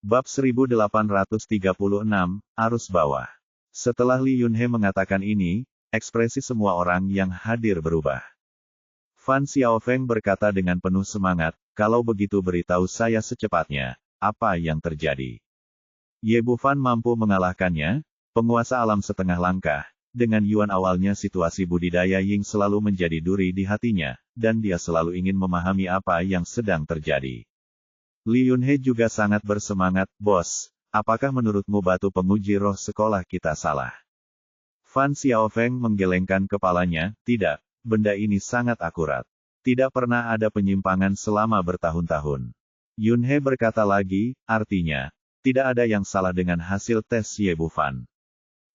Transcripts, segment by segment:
Bab 1836, Arus Bawah. Setelah Li Yunhe mengatakan ini, ekspresi semua orang yang hadir berubah. Fan Xiaofeng berkata dengan penuh semangat, kalau begitu beritahu saya secepatnya, apa yang terjadi. Ye Bufan mampu mengalahkannya, penguasa alam setengah langkah. Dengan Yuan awalnya situasi budidaya Ying selalu menjadi duri di hatinya, dan dia selalu ingin memahami apa yang sedang terjadi. Li Yunhe juga sangat bersemangat, bos, apakah menurutmu batu penguji roh sekolah kita salah? Fan Xiaofeng menggelengkan kepalanya, tidak, benda ini sangat akurat. Tidak pernah ada penyimpangan selama bertahun-tahun. Yunhe berkata lagi, artinya, tidak ada yang salah dengan hasil tes Ye Bufan.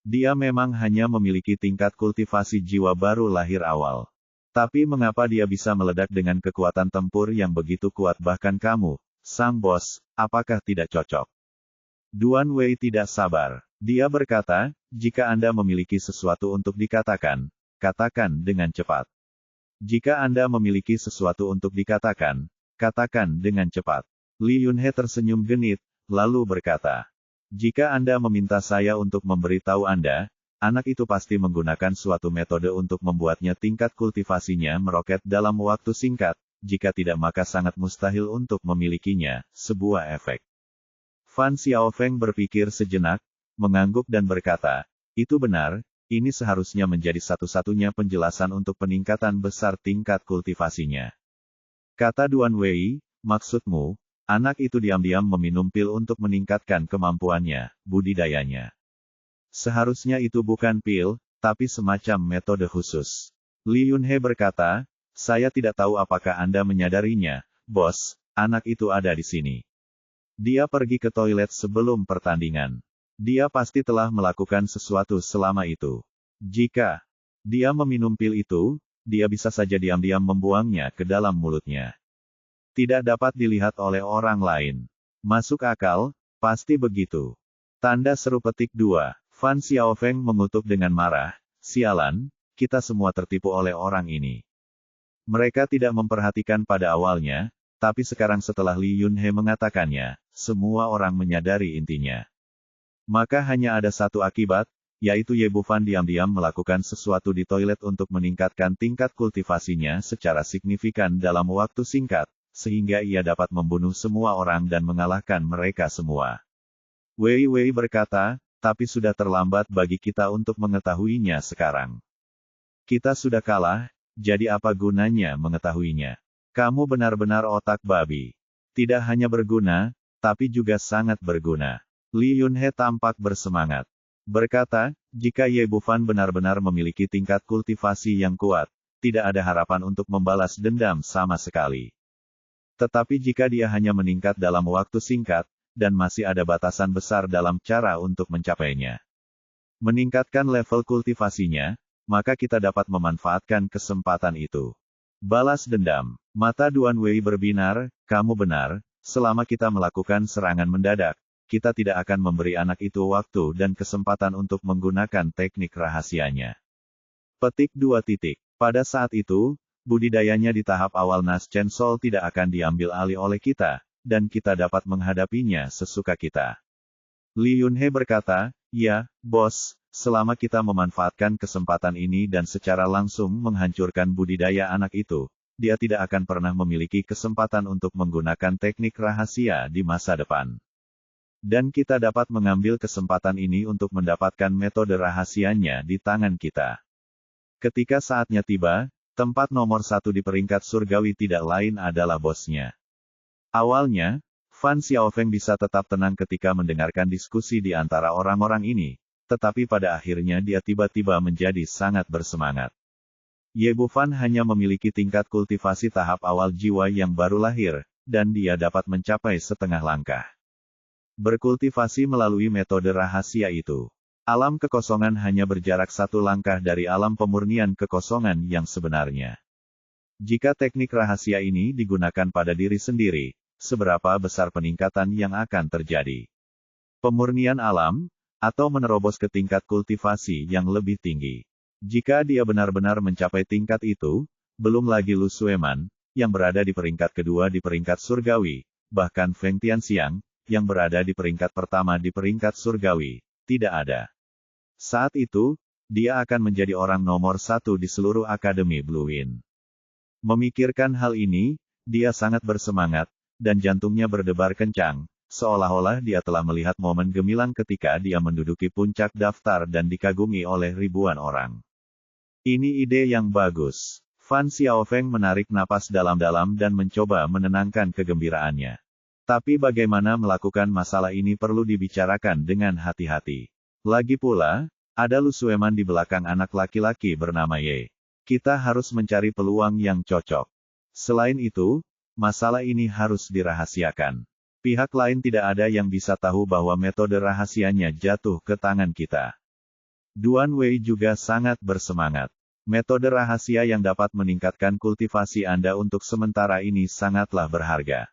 Dia memang hanya memiliki tingkat kultivasi jiwa baru lahir awal. Tapi mengapa dia bisa meledak dengan kekuatan tempur yang begitu kuat bahkan kamu, sang bos, apakah tidak cocok? Duan Wei tidak sabar. Dia berkata, jika Anda memiliki sesuatu untuk dikatakan, katakan dengan cepat. Jika Anda memiliki sesuatu untuk dikatakan, katakan dengan cepat. Li Yunhe tersenyum genit, lalu berkata, jika Anda meminta saya untuk memberitahu Anda, anak itu pasti menggunakan suatu metode untuk membuatnya tingkat kultivasinya meroket dalam waktu singkat, jika tidak maka sangat mustahil untuk memilikinya, sebuah efek. Fan Xiaofeng berpikir sejenak, mengangguk dan berkata, itu benar, ini seharusnya menjadi satu-satunya penjelasan untuk peningkatan besar tingkat kultivasinya. Kata Duan Wei, maksudmu, anak itu diam-diam meminum pil untuk meningkatkan kemampuannya, budidayanya. Seharusnya itu bukan pil, tapi semacam metode khusus. Li Yunhe berkata, saya tidak tahu apakah Anda menyadarinya, bos, anak itu ada di sini. Dia pergi ke toilet sebelum pertandingan. Dia pasti telah melakukan sesuatu selama itu. Jika dia meminum pil itu, dia bisa saja diam-diam membuangnya ke dalam mulutnya. Tidak dapat dilihat oleh orang lain. Masuk akal, pasti begitu. Tanda seru petik 2. Fan Xiaofeng mengutuk dengan marah, sialan, kita semua tertipu oleh orang ini. Mereka tidak memperhatikan pada awalnya, tapi sekarang setelah Li Yunhe mengatakannya, semua orang menyadari intinya. Maka hanya ada satu akibat, yaitu Ye Bufan diam-diam melakukan sesuatu di toilet untuk meningkatkan tingkat kultivasinya secara signifikan dalam waktu singkat, sehingga ia dapat membunuh semua orang dan mengalahkan mereka semua. Wei Wei berkata, tapi sudah terlambat bagi kita untuk mengetahuinya sekarang. Kita sudah kalah, jadi apa gunanya mengetahuinya? Kamu benar-benar otak babi. Tidak hanya berguna, tapi juga sangat berguna. Li Yunhe tampak bersemangat. Berkata, jika Ye Bufan benar-benar memiliki tingkat kultivasi yang kuat, tidak ada harapan untuk membalas dendam sama sekali. Tetapi jika dia hanya meningkat dalam waktu singkat, dan masih ada batasan besar dalam cara untuk mencapainya. Meningkatkan level kultivasinya, maka kita dapat memanfaatkan kesempatan itu. Balas dendam. Mata Duan Wei berbinar, kamu benar, selama kita melakukan serangan mendadak, kita tidak akan memberi anak itu waktu dan kesempatan untuk menggunakan teknik rahasianya. Petik 2. Pada saat itu, budidayanya di tahap awal Nas Chen Sol tidak akan diambil alih oleh kita, dan kita dapat menghadapinya sesuka kita. Li Yunhe berkata, ya, bos, selama kita memanfaatkan kesempatan ini dan secara langsung menghancurkan budidaya anak itu, dia tidak akan pernah memiliki kesempatan untuk menggunakan teknik rahasia di masa depan. Dan kita dapat mengambil kesempatan ini untuk mendapatkan metode rahasianya di tangan kita. Ketika saatnya tiba, tempat nomor 1 di peringkat surgawi tidak lain adalah bosnya. Awalnya, Fan Xiaofeng bisa tetap tenang ketika mendengarkan diskusi di antara orang-orang ini, tetapi pada akhirnya dia tiba-tiba menjadi sangat bersemangat. Ye Bufan hanya memiliki tingkat kultivasi tahap awal jiwa yang baru lahir, dan dia dapat mencapai setengah langkah. Berkultivasi melalui metode rahasia itu. Alam kekosongan hanya berjarak satu langkah dari alam pemurnian kekosongan yang sebenarnya. Jika teknik rahasia ini digunakan pada diri sendiri, seberapa besar peningkatan yang akan terjadi? Pemurnian alam, atau menerobos ke tingkat kultivasi yang lebih tinggi. Jika dia benar-benar mencapai tingkat itu, belum lagi Lu Sueman, yang berada di peringkat kedua di peringkat surgawi, bahkan Feng Tianxiang, yang berada di peringkat pertama di peringkat surgawi, tidak ada. Saat itu, dia akan menjadi orang nomor 1 di seluruh Akademi Blue Wind. Memikirkan hal ini, dia sangat bersemangat, dan jantungnya berdebar kencang, seolah-olah dia telah melihat momen gemilang ketika dia menduduki puncak daftar dan dikagumi oleh ribuan orang. Ini ide yang bagus. Fan Xiaofeng menarik napas dalam-dalam dan mencoba menenangkan kegembiraannya. Tapi bagaimana melakukan masalah ini perlu dibicarakan dengan hati-hati. Lagi pula, ada Lu Sueman di belakang anak laki-laki bernama Ye. Kita harus mencari peluang yang cocok. Selain itu, masalah ini harus dirahasiakan. Pihak lain tidak ada yang bisa tahu bahwa metode rahasianya jatuh ke tangan kita. Duan Wei juga sangat bersemangat. Metode rahasia yang dapat meningkatkan kultivasi Anda untuk sementara ini sangatlah berharga.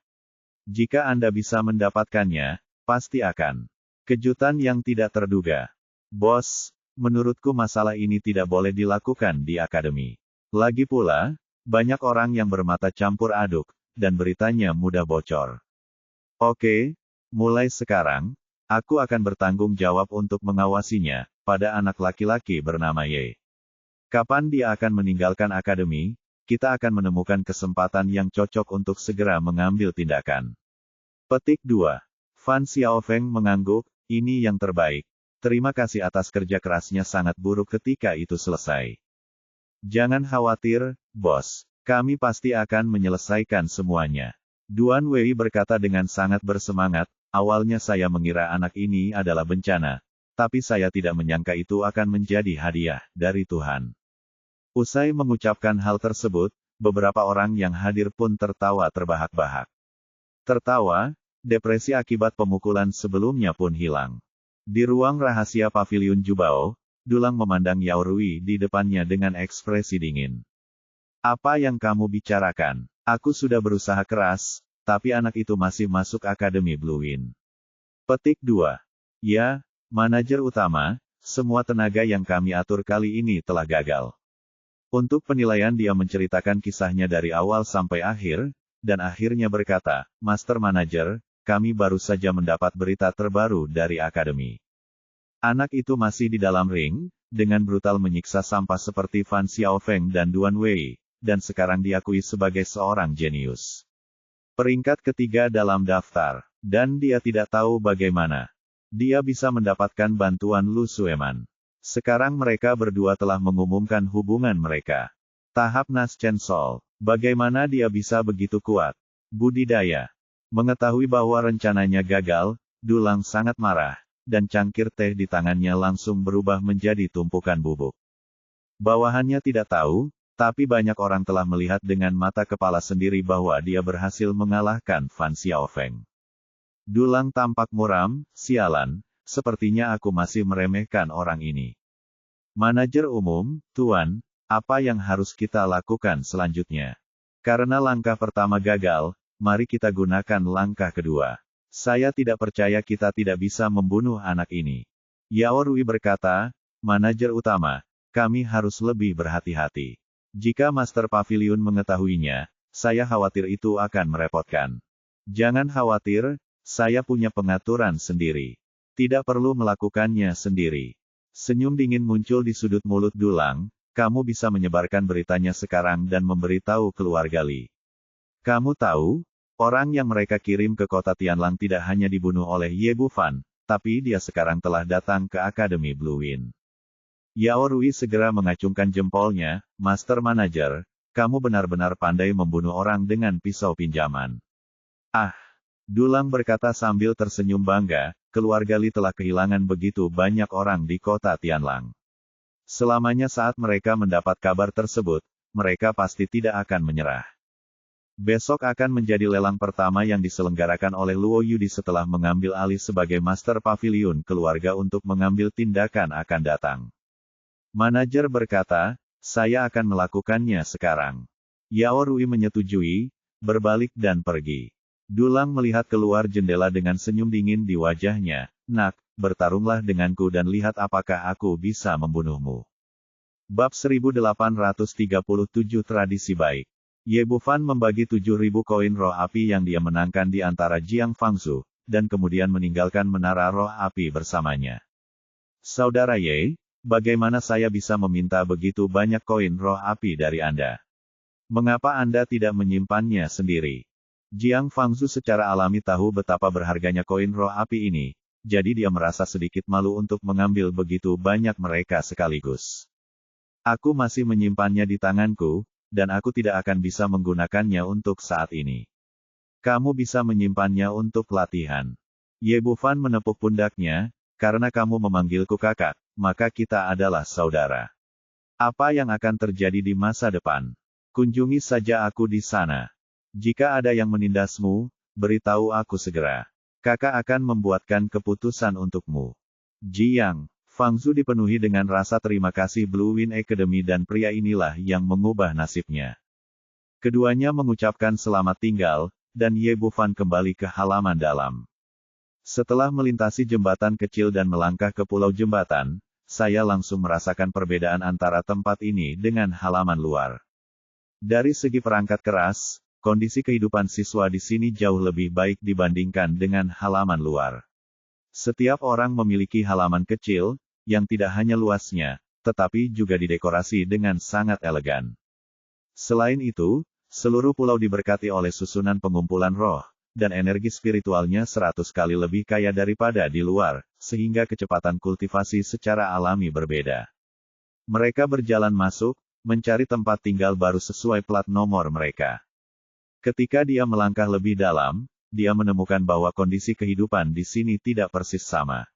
Jika Anda bisa mendapatkannya, pasti akan kejutan yang tidak terduga. Bos, menurutku masalah ini tidak boleh dilakukan di akademi. Lagi pula, banyak orang yang bermata campur aduk, dan beritanya mudah bocor. Oke, mulai sekarang, aku akan bertanggung jawab untuk mengawasinya, pada anak laki-laki bernama Ye. Kapan dia akan meninggalkan akademi, kita akan menemukan kesempatan yang cocok untuk segera mengambil tindakan. Petik 2. Fan Xiaofeng mengangguk, ini yang terbaik. Terima kasih atas kerja kerasnya sangat buruk ketika itu selesai. Jangan khawatir, bos. Kami pasti akan menyelesaikan semuanya. Duan Wei berkata dengan sangat bersemangat, awalnya saya mengira anak ini adalah bencana. Tapi saya tidak menyangka itu akan menjadi hadiah dari Tuhan. Usai mengucapkan hal tersebut, beberapa orang yang hadir pun tertawa terbahak-bahak. Tertawa, depresi akibat pemukulan sebelumnya pun hilang. Di ruang rahasia paviliun Jubao, Dulang memandang Yao Rui di depannya dengan ekspresi dingin. Apa yang kamu bicarakan? Aku sudah berusaha keras, tapi anak itu masih masuk Akademi Blue Wind. Petik 2. Ya, manajer utama, semua tenaga yang kami atur kali ini telah gagal. Untuk penilaian dia menceritakan kisahnya dari awal sampai akhir, dan akhirnya berkata, Master Manager, kami baru saja mendapat berita terbaru dari Akademi. Anak itu masih di dalam ring, dengan brutal menyiksa sampah seperti Fan Xiaofeng dan Duan Wei, dan sekarang diakui sebagai seorang jenius. Peringkat ketiga dalam daftar, dan dia tidak tahu bagaimana dia bisa mendapatkan bantuan Lu Sueman. Sekarang mereka berdua telah mengumumkan hubungan mereka. Tahap Nas Chen Sol, bagaimana dia bisa begitu kuat? Budidaya. Mengetahui bahwa rencananya gagal, Dulang sangat marah, dan cangkir teh di tangannya langsung berubah menjadi tumpukan bubuk. Bawahannya tidak tahu, tapi banyak orang telah melihat dengan mata kepala sendiri bahwa dia berhasil mengalahkan Fan Xiaofeng. Dulang tampak muram, sialan, sepertinya aku masih meremehkan orang ini. Manajer umum, Tuan, apa yang harus kita lakukan selanjutnya? Karena langkah pertama gagal, mari kita gunakan langkah kedua. Saya tidak percaya kita tidak bisa membunuh anak ini. Yao Rui berkata, manajer utama, kami harus lebih berhati-hati. Jika Master Pavilion mengetahuinya, saya khawatir itu akan merepotkan. Jangan khawatir, saya punya pengaturan sendiri. Tidak perlu melakukannya sendiri. Senyum dingin muncul di sudut mulut Dulang, kamu bisa menyebarkan beritanya sekarang dan memberitahu keluarga Li. Kamu tahu, orang yang mereka kirim ke kota Tianlang tidak hanya dibunuh oleh Ye Bufan, tapi dia sekarang telah datang ke Akademi Blue Wind. Yao Rui segera mengacungkan jempolnya, Master Manager, kamu benar-benar pandai membunuh orang dengan pisau pinjaman. Ah! Dulang berkata sambil tersenyum bangga, keluarga Li telah kehilangan begitu banyak orang di kota Tianlang. Selamanya saat mereka mendapat kabar tersebut, mereka pasti tidak akan menyerah. Besok akan menjadi lelang pertama yang diselenggarakan oleh Luo Yudi setelah mengambil alih sebagai Master Pavilion keluarga untuk mengambil tindakan akan datang. Manajer berkata, saya akan melakukannya sekarang. Yao Rui menyetujui, berbalik dan pergi. Dulang melihat keluar jendela dengan senyum dingin di wajahnya, nak, bertarunglah denganku dan lihat apakah aku bisa membunuhmu. Bab 1837 Tradisi Baik. Ye Bufan membagi 7.000 koin roh api yang dia menangkan di antara Jiang Fangzhu, dan kemudian meninggalkan menara roh api bersamanya. Saudara Ye, bagaimana saya bisa meminta begitu banyak koin roh api dari Anda? Mengapa Anda tidak menyimpannya sendiri? Jiang Fangzu secara alami tahu betapa berharganya koin roh api ini, jadi dia merasa sedikit malu untuk mengambil begitu banyak mereka sekaligus. Aku masih menyimpannya di tanganku, dan aku tidak akan bisa menggunakannya untuk saat ini. Kamu bisa menyimpannya untuk latihan. Ye Bufan menepuk pundaknya, karena kamu memanggilku kakak, maka kita adalah saudara. Apa yang akan terjadi di masa depan? Kunjungi saja aku di sana. Jika ada yang menindasmu, beritahu aku segera. Kakak akan membuatkan keputusan untukmu. Jiang Fangzu dipenuhi dengan rasa terima kasih Blue Wind Academy dan pria inilah yang mengubah nasibnya. Keduanya mengucapkan selamat tinggal, dan Ye Bufan kembali ke halaman dalam. Setelah melintasi jembatan kecil dan melangkah ke pulau jembatan, saya langsung merasakan perbedaan antara tempat ini dengan halaman luar. Dari segi perangkat keras, kondisi kehidupan siswa di sini jauh lebih baik dibandingkan dengan halaman luar. Setiap orang memiliki halaman kecil, yang tidak hanya luasnya, tetapi juga didekorasi dengan sangat elegan. Selain itu, seluruh pulau diberkati oleh susunan pengumpulan roh, dan energi spiritualnya 100 kali lebih kaya daripada di luar, sehingga kecepatan kultivasi secara alami berbeda. Mereka berjalan masuk, mencari tempat tinggal baru sesuai plat nomor mereka. Ketika dia melangkah lebih dalam, dia menemukan bahwa kondisi kehidupan di sini tidak persis sama.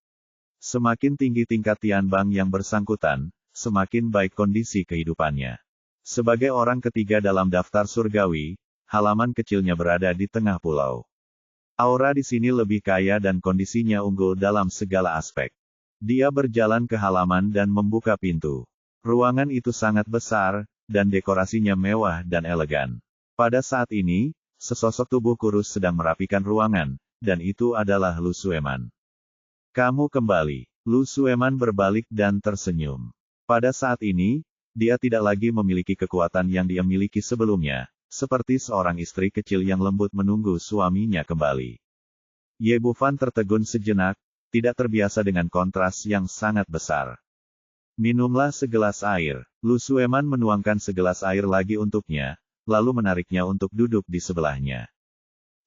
Semakin tinggi tingkat Tianbang yang bersangkutan, semakin baik kondisi kehidupannya. Sebagai orang ketiga dalam daftar surgawi, halaman kecilnya berada di tengah pulau. Aura di sini lebih kaya dan kondisinya unggul dalam segala aspek. Dia berjalan ke halaman dan membuka pintu. Ruangan itu sangat besar, dan dekorasinya mewah dan elegan. Pada saat ini, sesosok tubuh kurus sedang merapikan ruangan, dan itu adalah Lu Sueman. Kamu kembali. Lu Sueman berbalik dan tersenyum. Pada saat ini, dia tidak lagi memiliki kekuatan yang dia miliki sebelumnya, seperti seorang istri kecil yang lembut menunggu suaminya kembali. Ye Bufan tertegun sejenak, tidak terbiasa dengan kontras yang sangat besar. Minumlah segelas air. Lu Sueman menuangkan segelas air lagi untuknya, lalu menariknya untuk duduk di sebelahnya.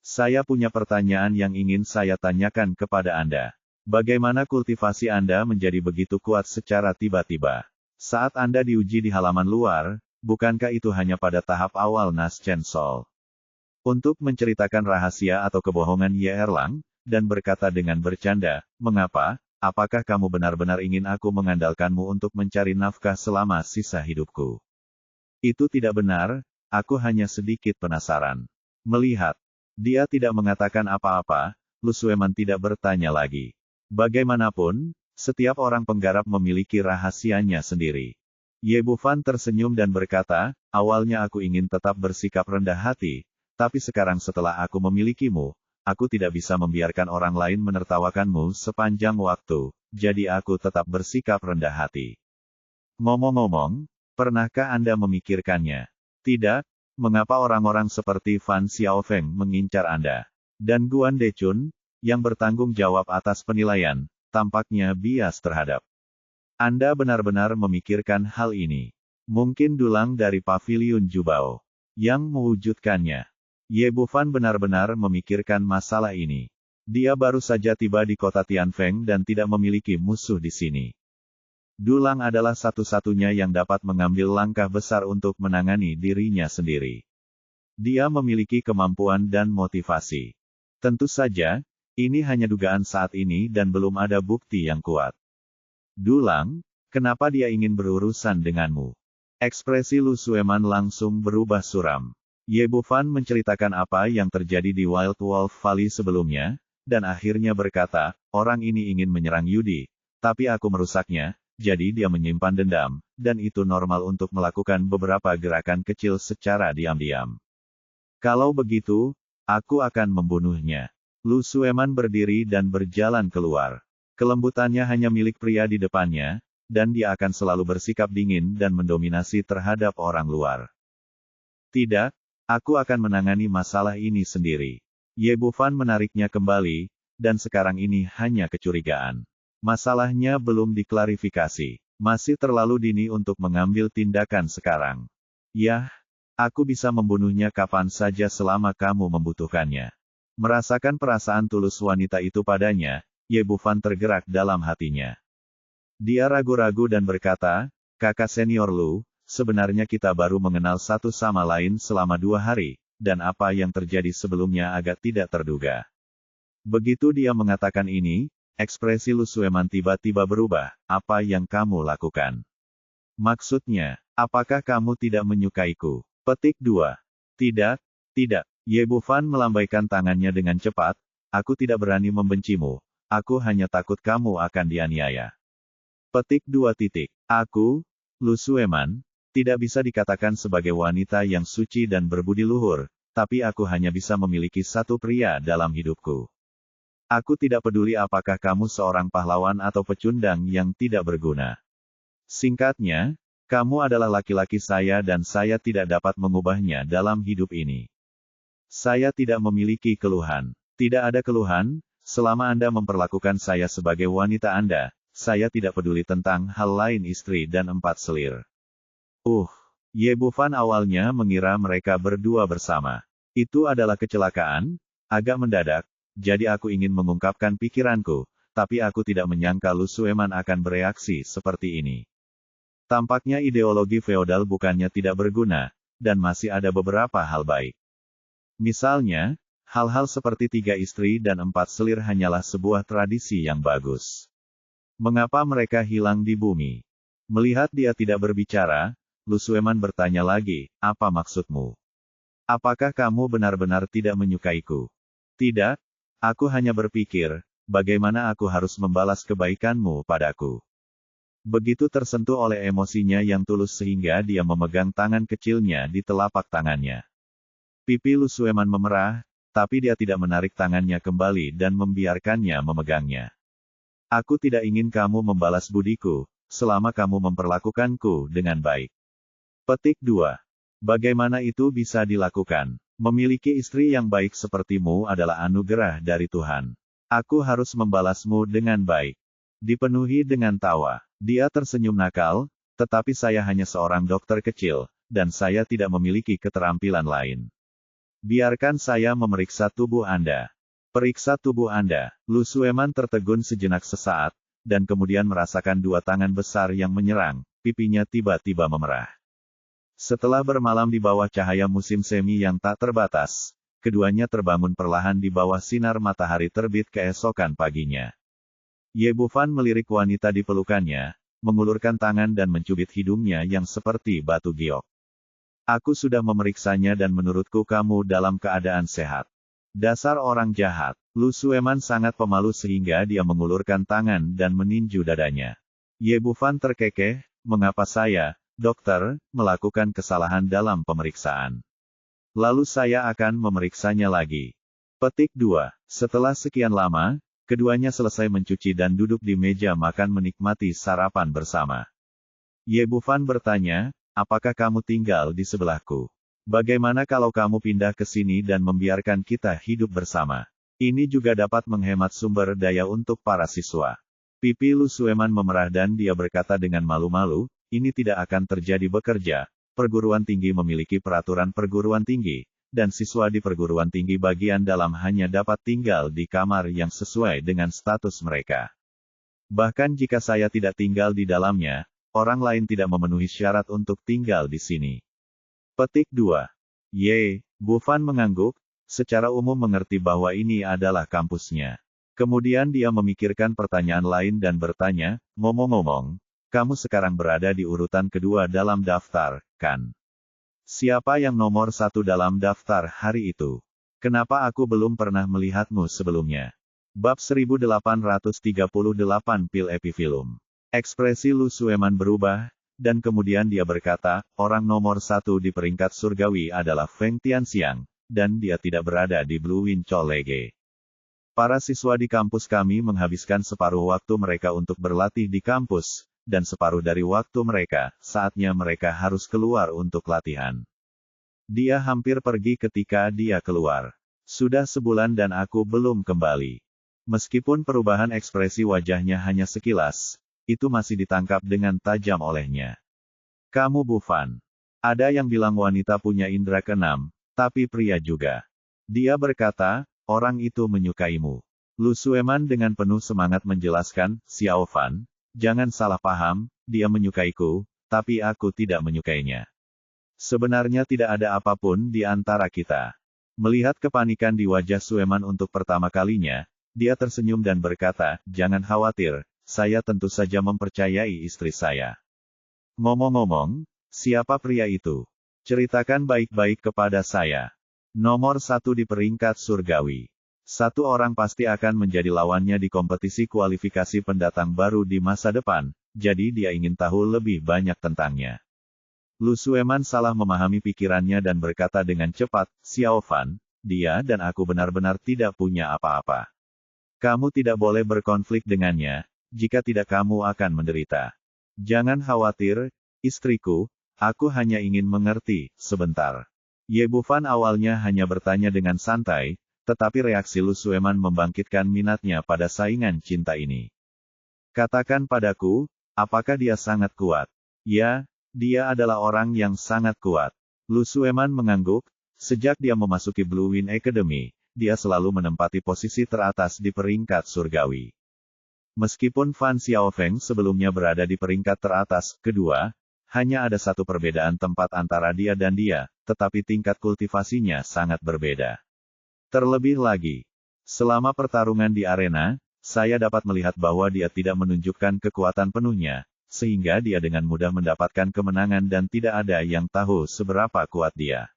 Saya punya pertanyaan yang ingin saya tanyakan kepada Anda. Bagaimana kultivasi Anda menjadi begitu kuat secara tiba-tiba? Saat Anda diuji di halaman luar, bukankah itu hanya pada tahap awal Nas Chen Sol? Untuk menceritakan rahasia atau kebohongan Ye Erlang, dan berkata dengan bercanda, mengapa? Apakah kamu benar-benar ingin aku mengandalkanmu untuk mencari nafkah selama sisa hidupku? Itu tidak benar, aku hanya sedikit penasaran. Melihat dia tidak mengatakan apa-apa, Lu Sueman tidak bertanya lagi. Bagaimanapun, setiap orang penggarap memiliki rahasianya sendiri. Ye Bufan tersenyum dan berkata, awalnya aku ingin tetap bersikap rendah hati, tapi sekarang setelah aku memilikimu, aku tidak bisa membiarkan orang lain menertawakanmu sepanjang waktu, jadi aku tetap bersikap rendah hati. Ngomong-ngomong, pernahkah Anda memikirkannya? Tidak, mengapa orang-orang seperti Fan Xiaofeng mengincar Anda? Dan Guan Dechun, yang bertanggung jawab atas penilaian, tampaknya bias terhadap Anda benar-benar memikirkan hal ini. Mungkin dulang dari Paviliun Jubao yang mewujudkannya. Ye Bufan benar-benar memikirkan masalah ini. Dia baru saja tiba di kota Tianfeng dan tidak memiliki musuh di sini. Dulang adalah satu-satunya yang dapat mengambil langkah besar untuk menangani dirinya sendiri. Dia memiliki kemampuan dan motivasi. Tentu saja, ini hanya dugaan saat ini dan belum ada bukti yang kuat. Dulang, kenapa dia ingin berurusan denganmu? Ekspresi Lu Sueman langsung berubah suram. Ye Bufan menceritakan apa yang terjadi di Wild Wolf Valley sebelumnya, dan akhirnya berkata, orang ini ingin menyerang Yudi, tapi aku merusaknya, jadi dia menyimpan dendam, dan itu normal untuk melakukan beberapa gerakan kecil secara diam-diam. Kalau begitu, aku akan membunuhnya. Lu Sueman berdiri dan berjalan keluar. Kelembutannya hanya milik pria di depannya, dan dia akan selalu bersikap dingin dan mendominasi terhadap orang luar. Tidak, aku akan menangani masalah ini sendiri. Ye Bufan menariknya kembali, dan sekarang ini hanya kecurigaan. Masalahnya belum diklarifikasi. Masih terlalu dini untuk mengambil tindakan sekarang. Yah, aku bisa membunuhnya kapan saja selama kamu membutuhkannya. Merasakan perasaan tulus wanita itu padanya, Ye Bufan tergerak dalam hatinya. Dia ragu-ragu dan berkata, kakak senior Lu, sebenarnya kita baru mengenal satu sama lain selama 2 hari, dan apa yang terjadi sebelumnya agak tidak terduga. Begitu dia mengatakan ini, ekspresi Lu Sueman tiba-tiba berubah. Apa yang kamu lakukan? Maksudnya, apakah kamu tidak menyukaiku? Petik 2. Tidak, tidak. Ye Bufan melambaikan tangannya dengan cepat. Aku tidak berani membencimu. Aku hanya takut kamu akan dianiaya. Petik 2. Aku, Lu Sueman, tidak bisa dikatakan sebagai wanita yang suci dan berbudi luhur, tapi aku hanya bisa memiliki satu pria dalam hidupku. Aku tidak peduli apakah kamu seorang pahlawan atau pecundang yang tidak berguna. Singkatnya, kamu adalah laki-laki saya dan saya tidak dapat mengubahnya dalam hidup ini. Saya tidak memiliki keluhan. Tidak ada keluhan, selama Anda memperlakukan saya sebagai wanita Anda, saya tidak peduli tentang hal lain istri dan 4 selir. Ye Bufan awalnya mengira mereka berdua bersama. Itu adalah kecelakaan, agak mendadak. Jadi aku ingin mengungkapkan pikiranku, tapi aku tidak menyangka Lu Sueman akan bereaksi seperti ini. Tampaknya ideologi feodal bukannya tidak berguna, dan masih ada beberapa hal baik. Misalnya, hal-hal seperti 3 istri dan 4 selir hanyalah sebuah tradisi yang bagus. Mengapa mereka hilang di bumi? Melihat dia tidak berbicara, Lu Sueman bertanya lagi, apa maksudmu? Apakah kamu benar-benar tidak menyukaiku? Tidak. Aku hanya berpikir, bagaimana aku harus membalas kebaikanmu padaku. Begitu tersentuh oleh emosinya yang tulus sehingga dia memegang tangan kecilnya di telapak tangannya. Pipi Lu Sueman memerah, tapi dia tidak menarik tangannya kembali dan membiarkannya memegangnya. Aku tidak ingin kamu membalas budiku, selama kamu memperlakukanku dengan baik. Petik 2. Bagaimana itu bisa dilakukan? Memiliki istri yang baik sepertimu adalah anugerah dari Tuhan. Aku harus membalasmu dengan baik. Dipenuhi dengan tawa. Dia tersenyum nakal, tetapi saya hanya seorang dokter kecil, dan saya tidak memiliki keterampilan lain. Biarkan saya memeriksa tubuh Anda. Periksa tubuh Anda. Lu Sueman tertegun sejenak sesaat, dan kemudian merasakan 2 tangan besar yang menyerang, pipinya tiba-tiba memerah. Setelah bermalam di bawah cahaya musim semi yang tak terbatas, keduanya terbangun perlahan di bawah sinar matahari terbit keesokan paginya. Ye Bufan melirik wanita di pelukannya, mengulurkan tangan dan mencubit hidungnya yang seperti batu giok. Aku sudah memeriksanya dan menurutku kamu dalam keadaan sehat. Dasar orang jahat. Lu Sueman sangat pemalu sehingga dia mengulurkan tangan dan meninju dadanya. Ye Bufan terkekeh, mengapa saya, dokter, melakukan kesalahan dalam pemeriksaan? Lalu saya akan memeriksanya lagi. Petik 2. Setelah sekian lama, keduanya selesai mencuci dan duduk di meja makan menikmati sarapan bersama. Ye Bufan bertanya, apakah kamu tinggal di sebelahku? Bagaimana kalau kamu pindah ke sini dan membiarkan kita hidup bersama? Ini juga dapat menghemat sumber daya untuk para siswa. Pipi Lu Sueman memerah dan dia berkata dengan malu-malu, ini tidak akan terjadi bekerja. Perguruan tinggi memiliki peraturan perguruan tinggi, dan siswa di perguruan tinggi bagian dalam hanya dapat tinggal di kamar yang sesuai dengan status mereka. Bahkan jika saya tidak tinggal di dalamnya, orang lain tidak memenuhi syarat untuk tinggal di sini. Petik 2. Ye Bufan mengangguk, secara umum mengerti bahwa ini adalah kampusnya. Kemudian dia memikirkan pertanyaan lain dan bertanya, ngomong-ngomong, kamu sekarang berada di urutan kedua dalam daftar, kan? Siapa yang nomor 1 dalam daftar hari itu? Kenapa aku belum pernah melihatmu sebelumnya? Bab 1838 Pil Epifilum. Ekspresi Lu Sueman berubah, dan kemudian dia berkata, orang nomor 1 di peringkat surgawi adalah Feng Tianxiang, dan dia tidak berada di Blue Wind College. Para siswa di kampus kami menghabiskan separuh waktu mereka untuk berlatih di kampus, dan separuh dari waktu mereka, saatnya mereka harus keluar untuk latihan. Dia hampir pergi ketika dia keluar. Sudah sebulan dan aku belum kembali. Meskipun perubahan ekspresi wajahnya hanya sekilas, itu masih ditangkap dengan tajam olehnya. Kamu Bufan. Ada yang bilang wanita punya indera keenam, tapi pria juga. Dia berkata, orang itu menyukaimu. Lu Sueman dengan penuh semangat menjelaskan, Xiao Fan, jangan salah paham, dia menyukaiku, tapi aku tidak menyukainya. Sebenarnya tidak ada apapun di antara kita. Melihat kepanikan di wajah Sueman untuk pertama kalinya, dia tersenyum dan berkata, jangan khawatir, saya tentu saja mempercayai istri saya. Ngomong-ngomong, siapa pria itu? Ceritakan baik-baik kepada saya. Nomor 1 di peringkat surgawi. Satu orang pasti akan menjadi lawannya di kompetisi kualifikasi pendatang baru di masa depan, jadi dia ingin tahu lebih banyak tentangnya. Lu Sueman salah memahami pikirannya dan berkata dengan cepat, Xiao Fan, dia dan aku benar-benar tidak punya apa-apa. Kamu tidak boleh berkonflik dengannya, jika tidak kamu akan menderita. Jangan khawatir, istriku, aku hanya ingin mengerti, sebentar. Ye Bufan awalnya hanya bertanya dengan santai, tetapi reaksi Lu Sueman membangkitkan minatnya pada saingan cinta ini. Katakan padaku, apakah dia sangat kuat? Ya, dia adalah orang yang sangat kuat. Lu Sueman mengangguk, sejak dia memasuki Blue Wind Academy, dia selalu menempati posisi teratas di peringkat surgawi. Meskipun Fan Xiaofeng sebelumnya berada di peringkat teratas, kedua, hanya ada satu perbedaan tempat antara dia dan dia, tetapi tingkat kultivasinya sangat berbeda. Terlebih lagi, selama pertarungan di arena, saya dapat melihat bahwa dia tidak menunjukkan kekuatan penuhnya, sehingga dia dengan mudah mendapatkan kemenangan dan tidak ada yang tahu seberapa kuat dia.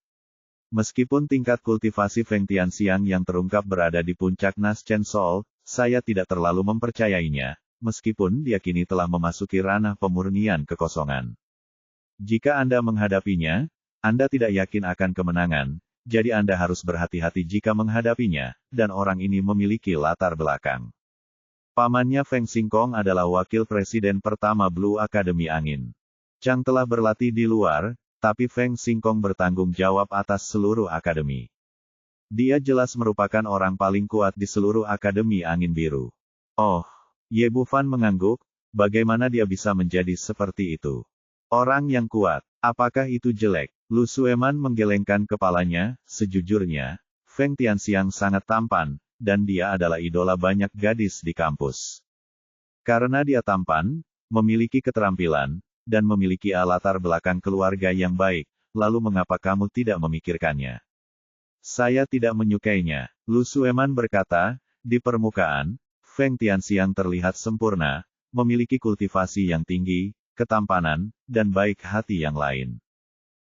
Meskipun tingkat kultivasi Feng Tianxiang yang terungkap berada di puncak Nas Chen Sol, saya tidak terlalu mempercayainya, meskipun dia kini telah memasuki ranah pemurnian kekosongan. Jika Anda menghadapinya, Anda tidak yakin akan kemenangan, jadi Anda harus berhati-hati jika menghadapinya, dan orang ini memiliki latar belakang. Pamannya Feng Xingkong adalah wakil presiden pertama Blue Academy Angin. Chang telah berlatih di luar, tapi Feng Xingkong bertanggung jawab atas seluruh akademi. Dia jelas merupakan orang paling kuat di seluruh Akademi Angin Biru. Oh, Ye Bufan mengangguk, bagaimana dia bisa menjadi seperti itu? Orang yang kuat, apakah itu jelek? Lu Sueman menggelengkan kepalanya, sejujurnya, Feng Tianxiang sangat tampan, dan dia adalah idola banyak gadis di kampus. Karena dia tampan, memiliki keterampilan, dan memiliki latar belakang keluarga yang baik, lalu mengapa kamu tidak memikirkannya? Saya tidak menyukainya, Lu Sueman berkata, di permukaan, Feng Tianxiang terlihat sempurna, memiliki kultivasi yang tinggi, ketampanan, dan baik hati yang lain.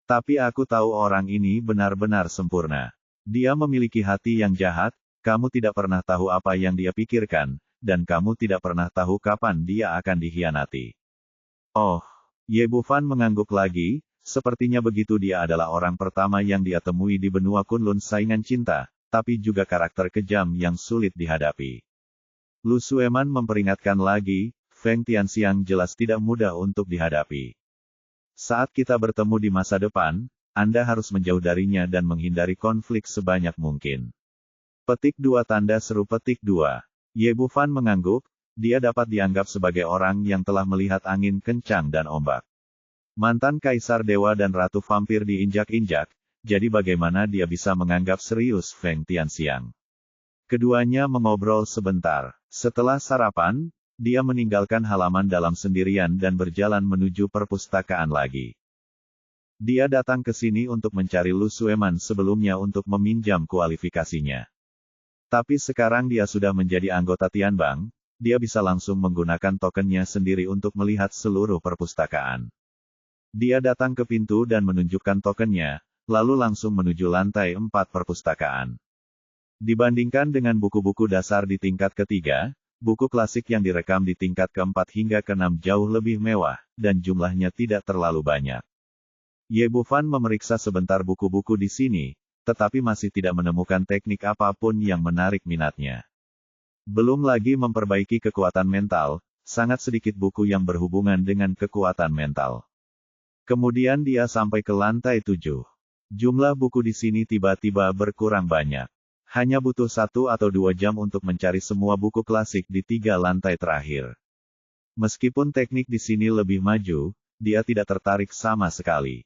Tapi aku tahu orang ini benar-benar sempurna. Dia memiliki hati yang jahat, kamu tidak pernah tahu apa yang dia pikirkan, dan kamu tidak pernah tahu kapan dia akan dikhianati. Oh, Ye Bufan mengangguk lagi, sepertinya begitu dia adalah orang pertama yang dia temui di benua Kunlun saingan cinta, tapi juga karakter kejam yang sulit dihadapi. Lu Sueman memperingatkan lagi, Feng Tianxiang jelas tidak mudah untuk dihadapi. Saat kita bertemu di masa depan, Anda harus menjauh darinya dan menghindari konflik sebanyak mungkin. Petik 2 tanda seru petik 2. Ye Bufan mengangguk, dia dapat dianggap sebagai orang yang telah melihat angin kencang dan ombak. Mantan Kaisar Dewa dan Ratu Vampir diinjak-injak, jadi bagaimana dia bisa menganggap serius Feng Tianxiang? Keduanya mengobrol sebentar. Setelah sarapan, dia meninggalkan halaman dalam sendirian dan berjalan menuju perpustakaan lagi. Dia datang ke sini untuk mencari Lu Sueman sebelumnya untuk meminjam kualifikasinya. Tapi sekarang dia sudah menjadi anggota Tianbang, dia bisa langsung menggunakan tokennya sendiri untuk melihat seluruh perpustakaan. Dia datang ke pintu dan menunjukkan tokennya, lalu langsung menuju lantai 4 perpustakaan. Dibandingkan dengan buku-buku dasar di tingkat ketiga, buku klasik yang direkam di tingkat keempat hingga keenam jauh lebih mewah, dan jumlahnya tidak terlalu banyak. Ye Bufan memeriksa sebentar buku-buku di sini, tetapi masih tidak menemukan teknik apapun yang menarik minatnya. Belum lagi memperbaiki kekuatan mental, sangat sedikit buku yang berhubungan dengan kekuatan mental. Kemudian dia sampai ke lantai 7. Jumlah buku di sini tiba-tiba berkurang banyak. Hanya butuh 1 atau 2 jam untuk mencari semua buku klasik di 3 lantai terakhir. Meskipun teknik di sini lebih maju, dia tidak tertarik sama sekali.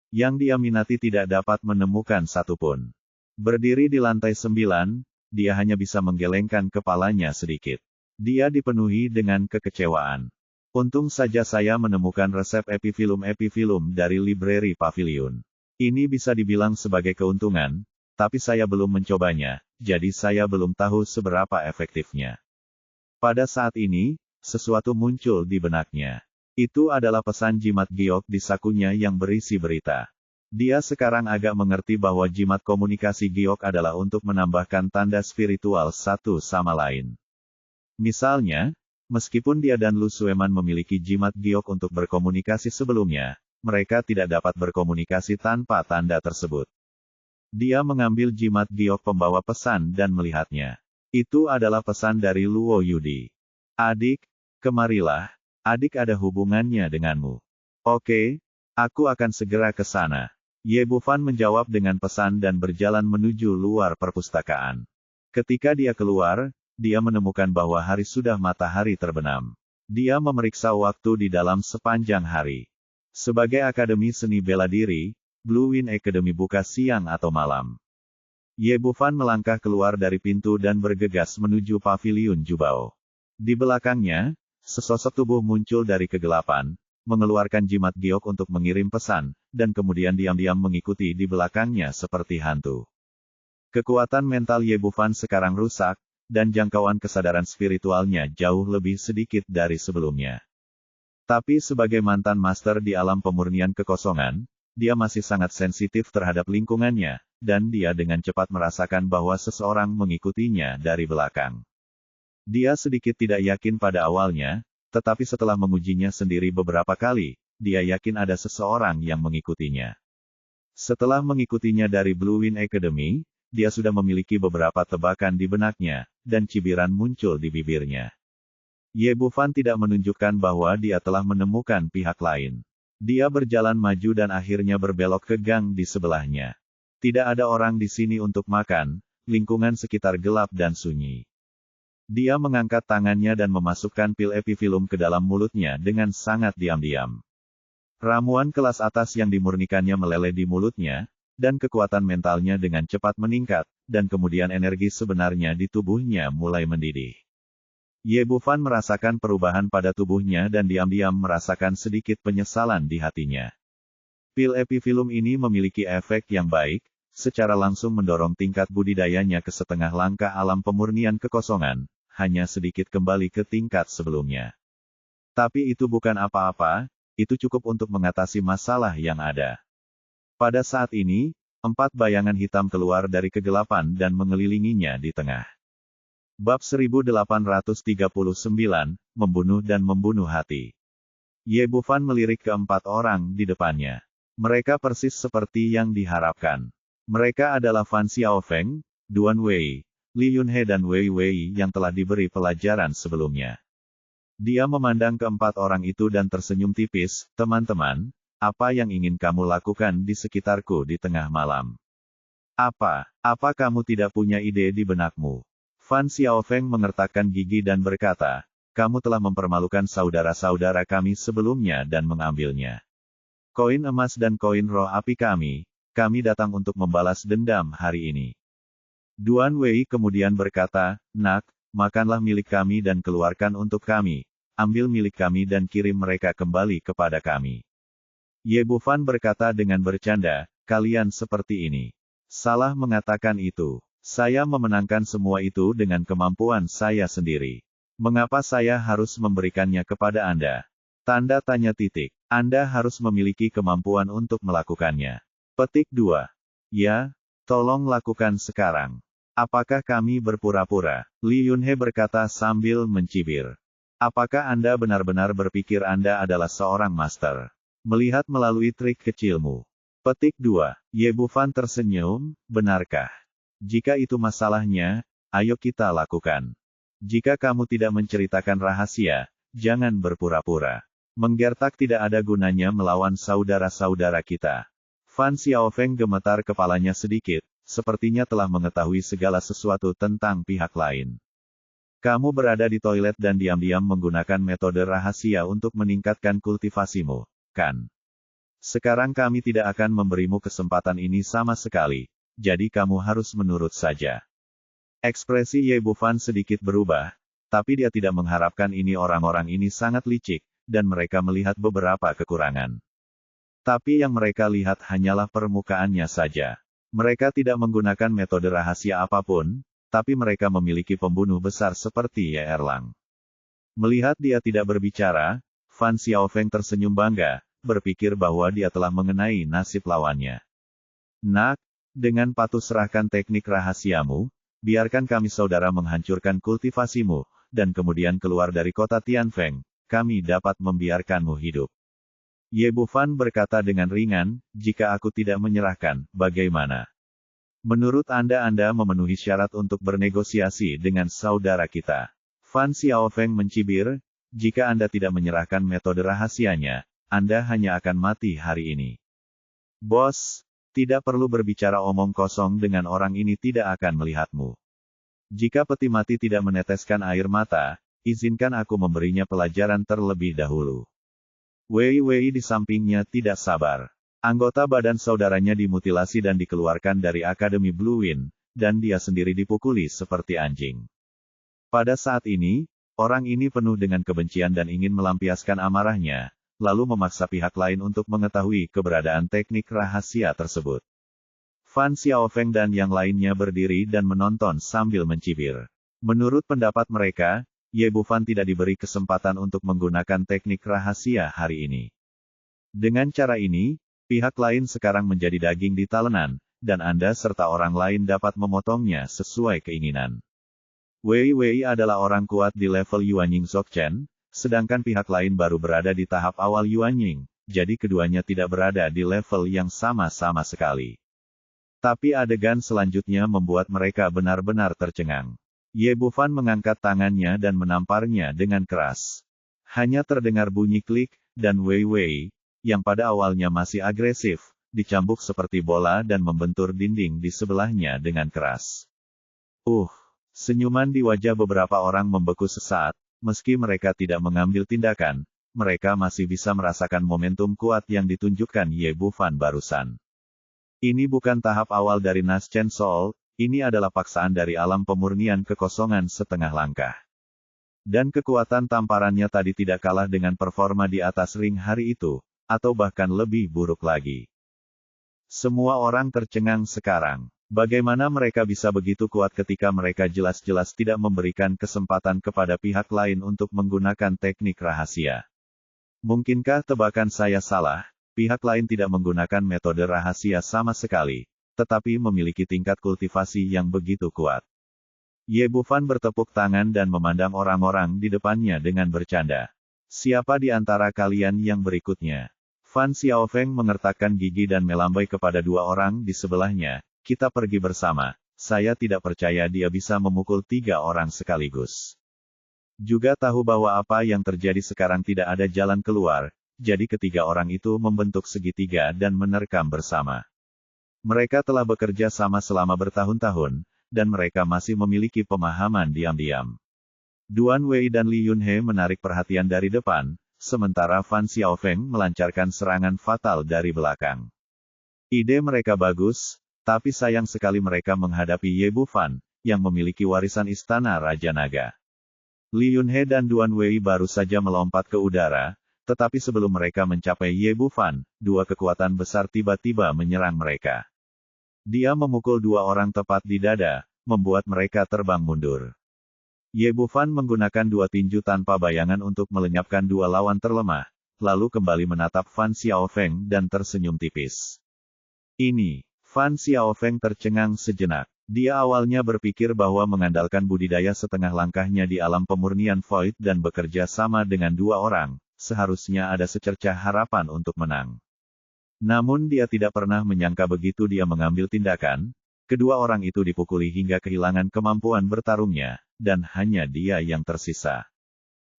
Yang dia minati tidak dapat menemukan satupun. Berdiri di lantai 9, dia hanya bisa menggelengkan kepalanya sedikit. Dia dipenuhi dengan kekecewaan. Untung saja saya menemukan resep epifilum dari library Pavilion. Ini bisa dibilang sebagai keuntungan, tapi saya belum mencobanya, jadi saya belum tahu seberapa efektifnya. Pada saat ini, sesuatu muncul di benaknya. Itu adalah pesan jimat giok di sakunya yang berisi berita. Dia sekarang agak mengerti bahwa jimat komunikasi giok adalah untuk menambahkan tanda spiritual satu sama lain. Misalnya, meskipun dia dan Lu Sueman memiliki jimat giok untuk berkomunikasi sebelumnya, mereka tidak dapat berkomunikasi tanpa tanda tersebut. Dia mengambil jimat giok pembawa pesan dan melihatnya. Itu adalah pesan dari Luo Yudi. Adik, kemarilah, adik ada hubungannya denganmu. Oke, aku akan segera ke sana. Ye Bufan menjawab dengan pesan dan berjalan menuju luar perpustakaan. Ketika dia keluar, dia menemukan bahwa hari sudah matahari terbenam. Dia memeriksa waktu di dalam sepanjang hari. Sebagai akademi seni bela diri, Blue Wind Academy buka siang atau malam. Ye Bufan melangkah keluar dari pintu dan bergegas menuju paviliun Jubao. Di belakangnya, sesosok tubuh muncul dari kegelapan, mengeluarkan jimat giok untuk mengirim pesan, dan kemudian diam-diam mengikuti di belakangnya seperti hantu. Kekuatan mental Ye Bufan sekarang rusak, dan jangkauan kesadaran spiritualnya jauh lebih sedikit dari sebelumnya. Tapi sebagai mantan master di alam pemurnian kekosongan, dia masih sangat sensitif terhadap lingkungannya, dan dia dengan cepat merasakan bahwa seseorang mengikutinya dari belakang. Dia sedikit tidak yakin pada awalnya, tetapi setelah mengujinya sendiri beberapa kali, dia yakin ada seseorang yang mengikutinya. Setelah mengikutinya dari Blue Wind Academy, dia sudah memiliki beberapa tebakan di benaknya, dan cibiran muncul di bibirnya. Ye Bufan tidak menunjukkan bahwa dia telah menemukan pihak lain. Dia berjalan maju dan akhirnya berbelok ke gang di sebelahnya. Tidak ada orang di sini untuk makan, lingkungan sekitar gelap dan sunyi. Dia mengangkat tangannya dan memasukkan pil epifilum ke dalam mulutnya dengan sangat diam-diam. Ramuan kelas atas yang dimurnikannya meleleh di mulutnya, dan kekuatan mentalnya dengan cepat meningkat, dan kemudian energi sebenarnya di tubuhnya mulai mendidih. Ye Bufan merasakan perubahan pada tubuhnya dan diam-diam merasakan sedikit penyesalan di hatinya. Pil epifilum ini memiliki efek yang baik, secara langsung mendorong tingkat budidayanya ke setengah langkah alam pemurnian kekosongan, hanya sedikit kembali ke tingkat sebelumnya. Tapi itu bukan apa-apa, itu cukup untuk mengatasi masalah yang ada. Pada saat ini, 4 bayangan hitam keluar dari kegelapan dan mengelilinginya di tengah. Bab 1839, Membunuh dan Membunuh Hati. Ye Bufan melirik ke 4 orang di depannya. Mereka persis seperti yang diharapkan. Mereka adalah Fan Xiaofeng, Duan Wei, Li Yunhe dan Wei Wei yang telah diberi pelajaran sebelumnya. Dia memandang ke 4 orang itu dan tersenyum tipis, teman-teman, apa yang ingin kamu lakukan di sekitarku di tengah malam? Apa kamu tidak punya ide di benakmu? Fan Xiaofeng mengertakkan gigi dan berkata, kamu telah mempermalukan saudara-saudara kami sebelumnya dan mengambilnya. Koin emas dan koin roh api kami datang untuk membalas dendam hari ini. Duan Wei kemudian berkata, nak, makanlah milik kami dan keluarkan untuk kami, ambil milik kami dan kirim mereka kembali kepada kami. Ye Bufan berkata dengan bercanda, kalian seperti ini. Salah mengatakan itu. Saya memenangkan semua itu dengan kemampuan saya sendiri. Mengapa saya harus memberikannya kepada Anda? Tanda tanya titik. Anda harus memiliki kemampuan untuk melakukannya. Petik 2. Ya, tolong lakukan sekarang. Apakah kami berpura-pura? Li Yunhe berkata sambil mencibir. Apakah Anda benar-benar berpikir Anda adalah seorang master? Melihat melalui trik kecilmu. Petik 2. Ye Bufan tersenyum, benarkah? Jika itu masalahnya, ayo kita lakukan. Jika kamu tidak menceritakan rahasia, jangan berpura-pura. Menggertak tidak ada gunanya melawan saudara-saudara kita. Fan Xiaofeng gemetar kepalanya sedikit, sepertinya telah mengetahui segala sesuatu tentang pihak lain. Kamu berada di toilet dan diam-diam menggunakan metode rahasia untuk meningkatkan kultivasimu, kan? Sekarang kami tidak akan memberimu kesempatan ini sama sekali, jadi kamu harus menurut saja. Ekspresi Ye Bufan sedikit berubah, tapi dia tidak mengharapkan ini. Orang-orang ini sangat licik, dan mereka melihat beberapa kekurangan. Tapi yang mereka lihat hanyalah permukaannya saja. Mereka tidak menggunakan metode rahasia apapun, tapi mereka memiliki pembunuh besar seperti Ye Erlang. Melihat dia tidak berbicara, Fan Xiaofeng tersenyum bangga, berpikir bahwa dia telah mengenai nasib lawannya. Nak, dengan patuh serahkan teknik rahasiamu, biarkan kami saudara menghancurkan kultivasimu, dan kemudian keluar dari kota Tianfeng, kami dapat membiarkanmu hidup. Ye Bufan berkata dengan ringan, jika aku tidak menyerahkan, bagaimana? Menurut Anda memenuhi syarat untuk bernegosiasi dengan saudara kita. Fan Xiaofeng mencibir, jika Anda tidak menyerahkan metode rahasianya, Anda hanya akan mati hari ini. Bos, tidak perlu berbicara omong kosong dengan orang ini, tidak akan melihatmu. Jika peti mati tidak meneteskan air mata, izinkan aku memberinya pelajaran terlebih dahulu. Wei di sampingnya tidak sabar. Anggota badan saudaranya dimutilasi dan dikeluarkan dari Akademi Blue Wind, dan dia sendiri dipukuli seperti anjing. Pada saat ini, orang ini penuh dengan kebencian dan ingin melampiaskan amarahnya, lalu memaksa pihak lain untuk mengetahui keberadaan teknik rahasia tersebut. Fan Xiaofeng dan yang lainnya berdiri dan menonton sambil mencibir. Menurut pendapat mereka, Ye Bufan tidak diberi kesempatan untuk menggunakan teknik rahasia hari ini. Dengan cara ini, pihak lain sekarang menjadi daging di talenan, dan Anda serta orang lain dapat memotongnya sesuai keinginan. Wei adalah orang kuat di level Yuanying Zokchen, sedangkan pihak lain baru berada di tahap awal Yuanying, jadi keduanya tidak berada di level yang sama-sama sekali. Tapi adegan selanjutnya membuat mereka benar-benar tercengang. Ye Bufan mengangkat tangannya dan menamparnya dengan keras. Hanya terdengar bunyi klik, dan Wei, yang pada awalnya masih agresif, dicambuk seperti bola dan membentur dinding di sebelahnya dengan keras. Senyuman di wajah beberapa orang membeku sesaat, meski mereka tidak mengambil tindakan, mereka masih bisa merasakan momentum kuat yang ditunjukkan Ye Bufan barusan. Ini bukan tahap awal dari Naschen Soul, ini adalah paksaan dari alam pemurnian kekosongan setengah langkah. Dan kekuatan tamparannya tadi tidak kalah dengan performa di atas ring hari itu, atau bahkan lebih buruk lagi. Semua orang tercengang sekarang. Bagaimana mereka bisa begitu kuat ketika mereka jelas-jelas tidak memberikan kesempatan kepada pihak lain untuk menggunakan teknik rahasia? Mungkinkah tebakan saya salah, pihak lain tidak menggunakan metode rahasia sama sekali, tetapi memiliki tingkat kultivasi yang begitu kuat? Ye Bufan bertepuk tangan dan memandang orang-orang di depannya dengan bercanda. Siapa di antara kalian yang berikutnya? Fan Xiaofeng mengertakkan gigi dan melambai kepada dua orang di sebelahnya, kita pergi bersama, saya tidak percaya dia bisa memukul 3 orang sekaligus. Juga tahu bahwa apa yang terjadi sekarang tidak ada jalan keluar, jadi ketiga orang itu membentuk segitiga dan menerkam bersama. Mereka telah bekerja sama selama bertahun-tahun, dan mereka masih memiliki pemahaman diam-diam. Duan Wei dan Li Yunhe menarik perhatian dari depan, sementara Fan Xiaofeng melancarkan serangan fatal dari belakang. Ide mereka bagus, tapi sayang sekali mereka menghadapi Ye Bufan, yang memiliki warisan istana Raja Naga. Li Yunhe dan Duan Wei baru saja melompat ke udara, tetapi sebelum mereka mencapai Ye Bufan, dua kekuatan besar tiba-tiba menyerang mereka. Dia memukul dua orang tepat di dada, membuat mereka terbang mundur. Ye Bufan menggunakan dua tinju tanpa bayangan untuk melenyapkan dua lawan terlemah, lalu kembali menatap Fan Xiaofeng dan tersenyum tipis. Ini, Fan Xiaofeng tercengang sejenak. Dia awalnya berpikir bahwa mengandalkan budidaya setengah langkahnya di alam pemurnian Void dan bekerja sama dengan dua orang, seharusnya ada secercah harapan untuk menang. Namun dia tidak pernah menyangka begitu dia mengambil tindakan, kedua orang itu dipukuli hingga kehilangan kemampuan bertarungnya, dan hanya dia yang tersisa.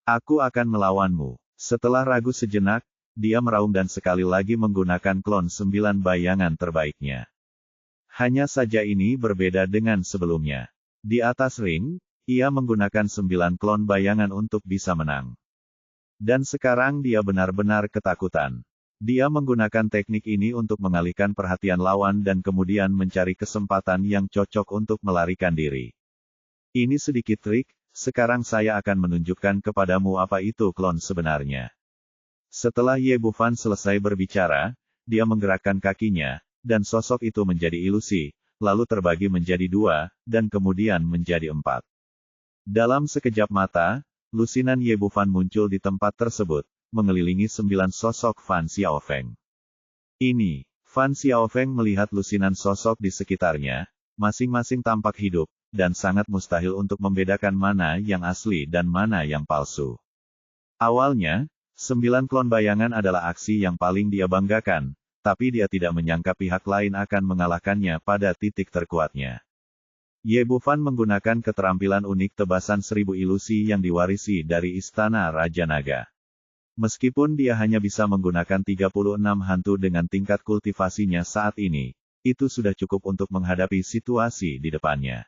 Aku akan melawanmu. Setelah ragu sejenak, dia meraung dan sekali lagi menggunakan klon 9 bayangan terbaiknya. Hanya saja ini berbeda dengan sebelumnya. Di atas ring, ia menggunakan 9 klon bayangan untuk bisa menang. Dan sekarang dia benar-benar ketakutan. Dia menggunakan teknik ini untuk mengalihkan perhatian lawan dan kemudian mencari kesempatan yang cocok untuk melarikan diri. Ini sedikit trik, sekarang saya akan menunjukkan kepadamu apa itu klon sebenarnya. Setelah Ye Bufan selesai berbicara, dia menggerakkan kakinya, dan sosok itu menjadi ilusi, lalu terbagi menjadi 2, dan kemudian menjadi 4. Dalam sekejap mata, lusinan Ye Bufan muncul di tempat tersebut, mengelilingi 9 sosok Fan Xiaofeng. Fan Xiaofeng melihat lusinan sosok di sekitarnya, masing-masing tampak hidup, dan sangat mustahil untuk membedakan mana yang asli dan mana yang palsu. Awalnya, 9 klon bayangan adalah aksi yang paling dia banggakan, tapi dia tidak menyangka pihak lain akan mengalahkannya pada titik terkuatnya. Ye Bufan menggunakan keterampilan unik tebasan 1000 ilusi yang diwarisi dari Istana Raja Naga. Meskipun dia hanya bisa menggunakan 36 hantu dengan tingkat kultivasinya saat ini, itu sudah cukup untuk menghadapi situasi di depannya.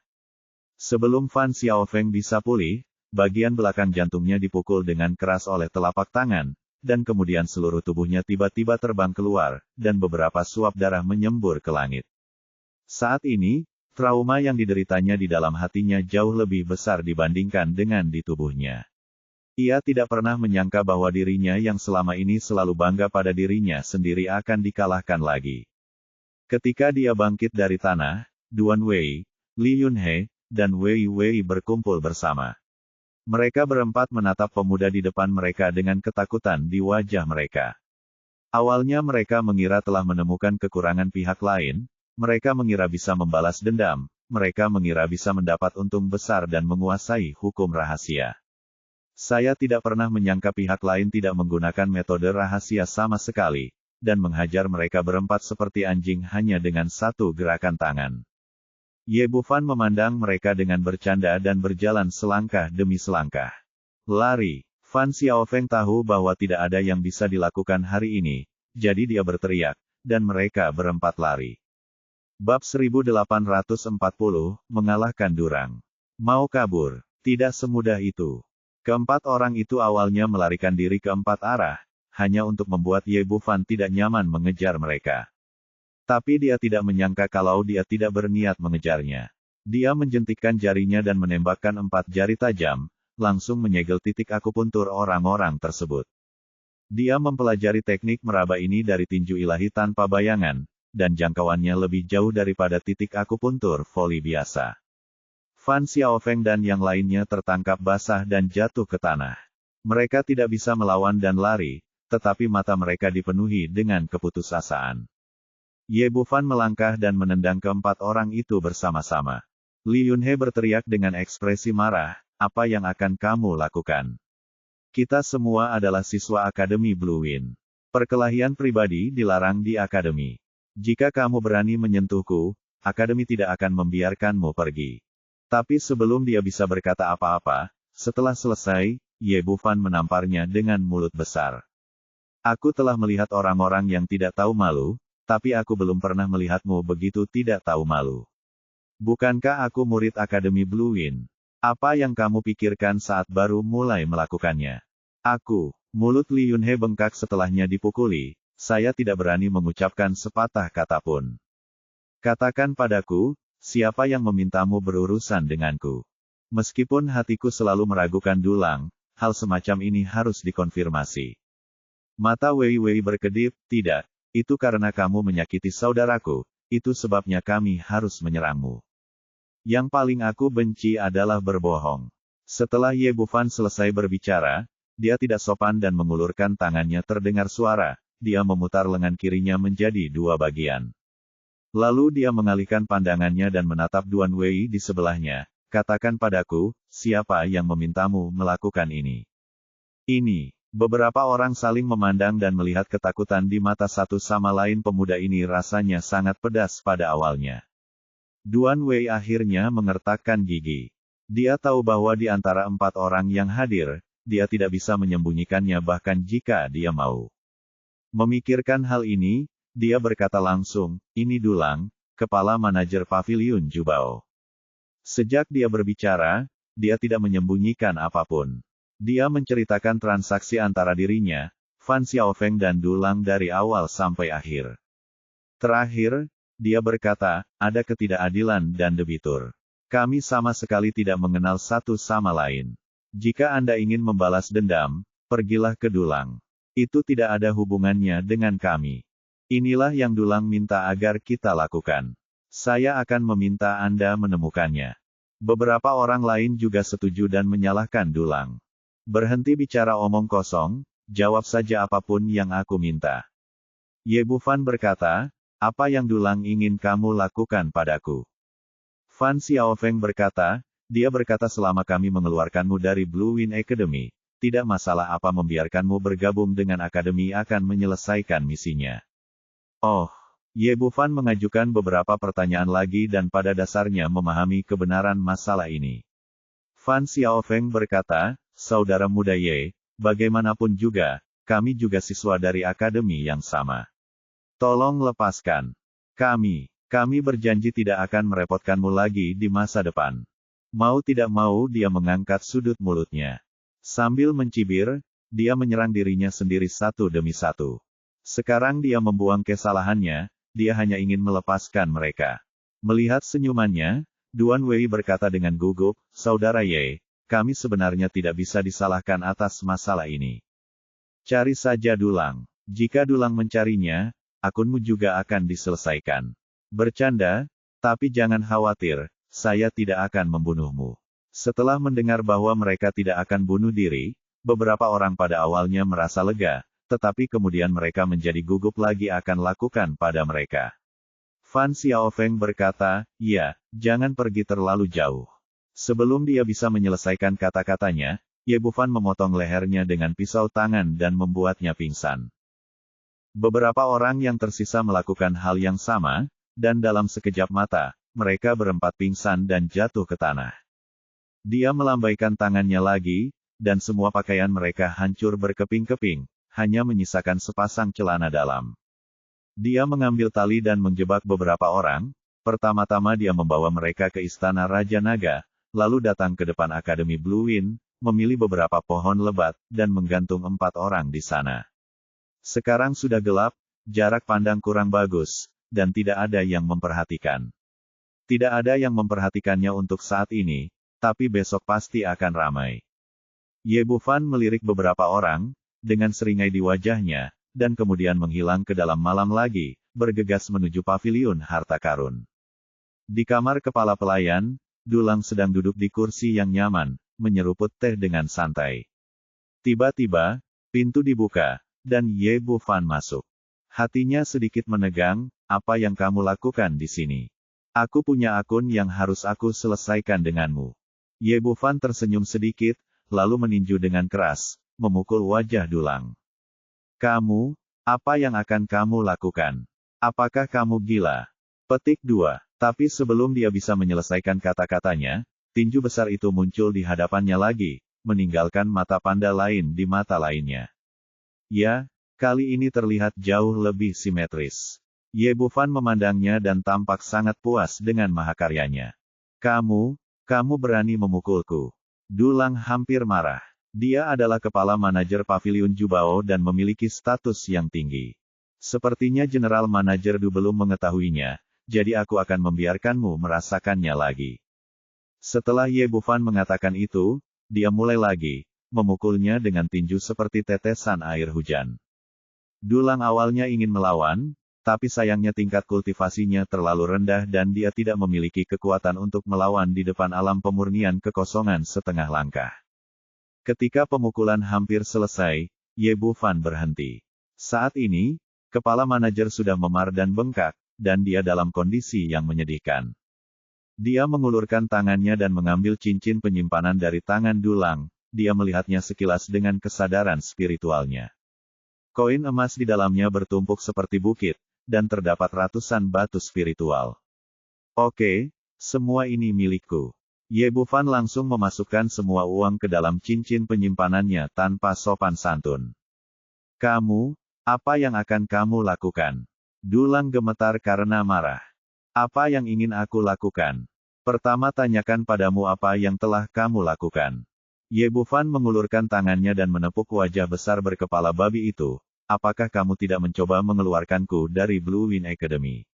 Sebelum Fan Xiaofeng bisa pulih, bagian belakang jantungnya dipukul dengan keras oleh telapak tangan, dan kemudian seluruh tubuhnya tiba-tiba terbang keluar, dan beberapa suap darah menyembur ke langit. Saat ini, trauma yang dideritanya di dalam hatinya jauh lebih besar dibandingkan dengan di tubuhnya. Ia tidak pernah menyangka bahwa dirinya yang selama ini selalu bangga pada dirinya sendiri akan dikalahkan lagi. Ketika dia bangkit dari tanah, Duan Wei, Li Yunhe, dan Wei Wei berkumpul bersama. Mereka berempat menatap pemuda di depan mereka dengan ketakutan di wajah mereka. Awalnya mereka mengira telah menemukan kekurangan pihak lain, mereka mengira bisa membalas dendam, mereka mengira bisa mendapat untung besar dan menguasai hukum rahasia. Saya tidak pernah menyangka pihak lain tidak menggunakan metode rahasia sama sekali, dan menghajar mereka berempat seperti anjing hanya dengan satu gerakan tangan. Ye Bufan memandang mereka dengan bercanda dan berjalan selangkah demi selangkah. Lari. Fan Xiaofeng tahu bahwa tidak ada yang bisa dilakukan hari ini, jadi dia berteriak, dan mereka berempat lari. Bab 1840, mengalahkan Durang. Mau kabur? Tidak semudah itu. Keempat orang itu awalnya melarikan diri ke 4 arah, hanya untuk membuat Ye Bufan tidak nyaman mengejar mereka. Tapi dia tidak menyangka kalau dia tidak berniat mengejarnya. Dia menjentikkan jarinya dan menembakkan 4 jari tajam, langsung menyegel titik akupuntur orang-orang tersebut. Dia mempelajari teknik meraba ini dari tinju ilahi tanpa bayangan, dan jangkauannya lebih jauh daripada titik akupuntur voli biasa. Fan Xiaofeng dan yang lainnya tertangkap basah dan jatuh ke tanah. Mereka tidak bisa melawan dan lari, tetapi mata mereka dipenuhi dengan keputusasaan. Ye Bufan melangkah dan menendang keempat orang itu bersama-sama. Li Yunhe berteriak dengan ekspresi marah, apa yang akan kamu lakukan? Kita semua adalah siswa Akademi Blue Wind. Perkelahian pribadi dilarang di Akademi. Jika kamu berani menyentuhku, Akademi tidak akan membiarkanmu pergi. Tapi sebelum dia bisa berkata apa-apa, setelah selesai, Ye Bufan menamparnya dengan mulut besar. Aku telah melihat orang-orang yang tidak tahu malu, tapi aku belum pernah melihatmu begitu tidak tahu malu. Bukankah aku murid Akademi Blue Wind? Apa yang kamu pikirkan saat baru mulai melakukannya? Mulut Li Yunhe bengkak setelahnya dipukuli, saya tidak berani mengucapkan sepatah kata pun. Katakan padaku, siapa yang memintamu berurusan denganku? Meskipun hatiku selalu meragukan Dulang, hal semacam ini harus dikonfirmasi. Mata Wei Wei berkedip, tidak. Itu karena kamu menyakiti saudaraku, itu sebabnya kami harus menyerangmu. Yang paling aku benci adalah berbohong. Setelah Ye Bufan selesai berbicara, dia tidak sopan dan mengulurkan tangannya terdengar suara, dia memutar lengan kirinya menjadi 2 bagian. Lalu dia mengalihkan pandangannya dan menatap Duan Wei di sebelahnya, katakan padaku, siapa yang memintamu melakukan ini? Beberapa orang saling memandang dan melihat ketakutan di mata satu sama lain. Pemuda ini rasanya sangat pedas pada awalnya. Duan Wei akhirnya mengertakkan gigi. Dia tahu bahwa di antara 4 orang yang hadir, dia tidak bisa menyembunyikannya bahkan jika dia mau. Memikirkan hal ini, dia berkata langsung, ini Dulang, kepala manajer paviliun Jubao. Sejak dia berbicara, dia tidak menyembunyikan apapun. Dia menceritakan transaksi antara dirinya, Fan Xiaofeng dan Dulang dari awal sampai akhir. Terakhir, dia berkata, ada ketidakadilan dan debitur. Kami sama sekali tidak mengenal satu sama lain. Jika Anda ingin membalas dendam, pergilah ke Dulang. Itu tidak ada hubungannya dengan kami. Inilah yang Dulang minta agar kita lakukan. Saya akan meminta Anda menemukannya. Beberapa orang lain juga setuju dan menyalahkan Dulang. Berhenti bicara omong kosong, jawab saja apapun yang aku minta. Ye Bufan berkata, apa yang Dulang ingin kamu lakukan padaku? Fan Xiaofeng berkata, dia berkata selama kami mengeluarkanmu dari Blue Wind Academy, tidak masalah apa membiarkanmu bergabung dengan akademi akan menyelesaikan misinya. Oh, Ye Bufan mengajukan beberapa pertanyaan lagi dan pada dasarnya memahami kebenaran masalah ini. Fan Xiaofeng berkata, saudara muda Ye, bagaimanapun juga, kami juga siswa dari akademi yang sama. Tolong lepaskan kami berjanji tidak akan merepotkanmu lagi di masa depan. Mau tidak mau dia mengangkat sudut mulutnya. Sambil mencibir, dia menyerang dirinya sendiri satu demi satu. Sekarang dia membuang kesalahannya, dia hanya ingin melepaskan mereka. Melihat senyumannya, Duan Wei berkata dengan gugup, saudara Ye, kami sebenarnya tidak bisa disalahkan atas masalah ini. Cari saja Dulang. Jika Dulang mencarinya, akunmu juga akan diselesaikan. Bercanda, tapi jangan khawatir, saya tidak akan membunuhmu. Setelah mendengar bahwa mereka tidak akan bunuh diri, beberapa orang pada awalnya merasa lega, tetapi kemudian mereka menjadi gugup lagi akan lakukan pada mereka. Fan Xiaofeng berkata, ya, jangan pergi terlalu jauh. Sebelum dia bisa menyelesaikan kata-katanya, Ye Bufan memotong lehernya dengan pisau tangan dan membuatnya pingsan. Beberapa orang yang tersisa melakukan hal yang sama, dan dalam sekejap mata, mereka berempat pingsan dan jatuh ke tanah. Dia melambaikan tangannya lagi, dan semua pakaian mereka hancur berkeping-keping, hanya menyisakan sepasang celana dalam. Dia mengambil tali dan menjebak beberapa orang, pertama-tama dia membawa mereka ke istana Raja Naga, lalu datang ke depan Akademi Blue Wind, memilih beberapa pohon lebat, dan menggantung 4 orang di sana. Sekarang sudah gelap, jarak pandang kurang bagus, dan tidak ada yang memperhatikan. Tidak ada yang memperhatikannya untuk saat ini, tapi besok pasti akan ramai. Ye Bufan melirik beberapa orang, dengan seringai di wajahnya, dan kemudian menghilang ke dalam malam lagi, bergegas menuju paviliun harta karun. Di kamar kepala pelayan, Dulang sedang duduk di kursi yang nyaman, menyeruput teh dengan santai. Tiba-tiba, pintu dibuka, dan Ye Bufan masuk. Hatinya sedikit menegang, apa yang kamu lakukan di sini? Aku punya akun yang harus aku selesaikan denganmu. Ye Bufan tersenyum sedikit, lalu meninju dengan keras, memukul wajah Dulang. Kamu, apa yang akan kamu lakukan? Apakah kamu gila? Petik 2. Tapi sebelum dia bisa menyelesaikan kata-katanya, tinju besar itu muncul di hadapannya lagi, meninggalkan mata panda lain di mata lainnya. Ya, kali ini terlihat jauh lebih simetris. Ye Bufan memandangnya dan tampak sangat puas dengan mahakaryanya. Kamu berani memukulku. Dulang hampir marah. Dia adalah kepala manajer paviliun Jubao dan memiliki status yang tinggi. Sepertinya general manajer Du belum mengetahuinya, jadi aku akan membiarkanmu merasakannya lagi. Setelah Ye Bufan mengatakan itu, dia mulai lagi, memukulnya dengan tinju seperti tetesan air hujan. Dulang awalnya ingin melawan, tapi sayangnya tingkat kultivasinya terlalu rendah dan dia tidak memiliki kekuatan untuk melawan di depan alam pemurnian kekosongan setengah langkah. Ketika pemukulan hampir selesai, Ye Bufan berhenti. Saat ini, kepala manajer sudah memar dan bengkak, dan dia dalam kondisi yang menyedihkan. Dia mengulurkan tangannya dan mengambil cincin penyimpanan dari tangan Dulang, dia melihatnya sekilas dengan kesadaran spiritualnya. Koin emas di dalamnya bertumpuk seperti bukit, dan terdapat ratusan batu spiritual. Oke, semua ini milikku. Ye Bufan langsung memasukkan semua uang ke dalam cincin penyimpanannya tanpa sopan santun. Kamu, apa yang akan kamu lakukan? Dulang gemetar karena marah. Apa yang ingin aku lakukan? Pertama tanyakan padamu apa yang telah kamu lakukan. Ye Bufan mengulurkan tangannya dan menepuk wajah besar berkepala babi itu. Apakah kamu tidak mencoba mengeluarkanku dari Blue Wind Academy?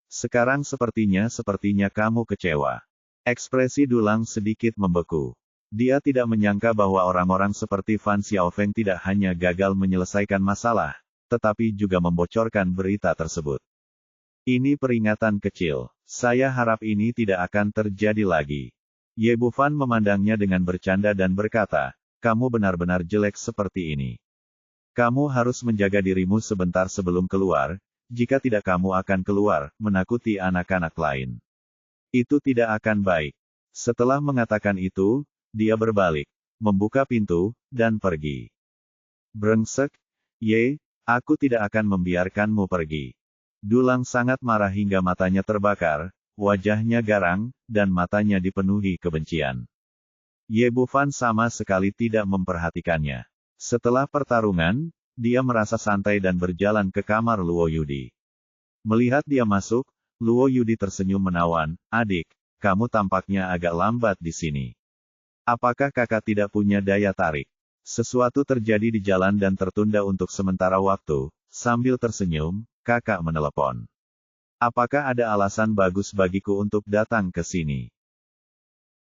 Sekarang sepertinya kamu kecewa. Ekspresi Dulang sedikit membeku. Dia tidak menyangka bahwa orang-orang seperti Fan Xiaofeng tidak hanya gagal menyelesaikan masalah, tetapi juga membocorkan berita tersebut. Ini peringatan kecil. Saya harap ini tidak akan terjadi lagi. Ye Bufan memandangnya dengan bercanda dan berkata, kamu benar-benar jelek seperti ini. Kamu harus menjaga dirimu sebentar sebelum keluar, jika tidak kamu akan keluar, menakuti anak-anak lain. Itu tidak akan baik. Setelah mengatakan itu, dia berbalik, membuka pintu, dan pergi. Brengsek, Ye, aku tidak akan membiarkanmu pergi. Dulang sangat marah hingga matanya terbakar, wajahnya garang, dan matanya dipenuhi kebencian. Ye Bufan sama sekali tidak memperhatikannya. Setelah pertarungan, dia merasa santai dan berjalan ke kamar Luo Yudi. Melihat dia masuk, Luo Yudi tersenyum menawan, adik, kamu tampaknya agak lambat di sini. Apakah kakak tidak punya daya tarik? Sesuatu terjadi di jalan dan tertunda untuk sementara waktu, sambil tersenyum, kakak menelepon. Apakah ada alasan bagus bagiku untuk datang ke sini?